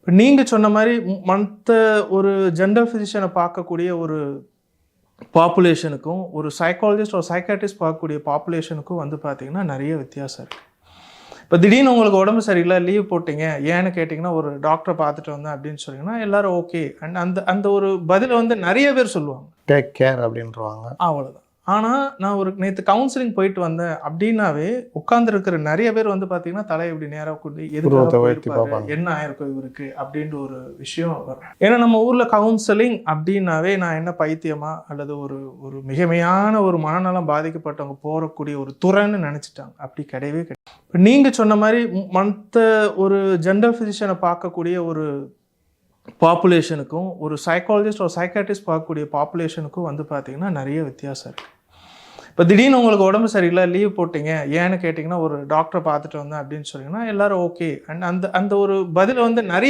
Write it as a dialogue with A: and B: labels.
A: இப்போ நீங்கள் சொன்ன மாதிரி மற்ற ஒரு ஜென்ரல் ஃபிசிஷியனை பார்க்கக்கூடிய ஒரு பாப்புலேஷனுக்கும் ஒரு சைக்காலஜிஸ்ட் ஒரு சைக்காட்ரிஸ்ட் பார்க்கக்கூடிய பாப்புலேஷனுக்கும் வந்து பார்த்திங்கன்னா நிறைய வித்தியாசம் இருக்குது. இப்போ திடீர்னு உங்களுக்கு உடம்பு சரியில்லை, லீவ் போட்டிங்க, ஏன்னு கேட்டிங்கன்னா ஒரு டாக்டரை பார்த்துட்டு வந்தேன் அப்படின்னு சொன்னீங்கன்னா எல்லாரும் ஓகே அண்ட் அந்த அந்த ஒரு பதிலை வந்து நிறைய பேர் சொல்லுவாங்க,
B: டேக் கேர் அப்படின்றவாங்க.
A: அவ்வளோதான். ஆனால் நான் ஒரு நேற்று கவுன்சிலிங் போயிட்டு வந்தேன் அப்படின்னாவே உட்காந்துருக்கிற நிறைய பேர் வந்து பார்த்தீங்கன்னா தலையை இப்படி நேராக கொண்டு என்ன ஆயிருக்கும் இவருக்கு அப்படின்ற ஒரு விஷயம் வரும். ஏன்னா நம்ம ஊரில் கவுன்சிலிங் அப்படின்னாவே நான் என்ன பைத்தியமா அல்லது ஒரு ஒரு மிகமையான ஒரு மனநலம் பாதிக்கப்பட்டவங்க போகக்கூடிய ஒரு துறைன்னு நினச்சிட்டாங்க. அப்படி கிடையவே கிடையாது. இப்போ நீங்கள் சொன்ன மாதிரி மற்ற ஒரு ஜென்ரல் ஃபிசிஷியனை பார்க்கக்கூடிய ஒரு பாப்புலேஷனுக்கும் ஒரு சைக்காலஜிஸ்ட் ஒரு சைக்காட்ரிஸ்ட் பார்க்கக்கூடிய பாப்புலேஷனுக்கும் வந்து பார்த்திங்கன்னா நிறைய வித்தியாசம் இருக்குது. இப்போ திடீர்னு உங்களுக்கு உடம்பு சரியில்லை, லீவ் போட்டிங்க, ஏன்னு கேட்டிங்கன்னா ஒரு டாக்டரை பார்த்துட்டு வந்தேன் அப்படின்னு சொன்னீங்கன்னா எல்லாரும் ஓகே அண்ட் அந்த அந்த ஒரு பதிலை வந்து நிறைய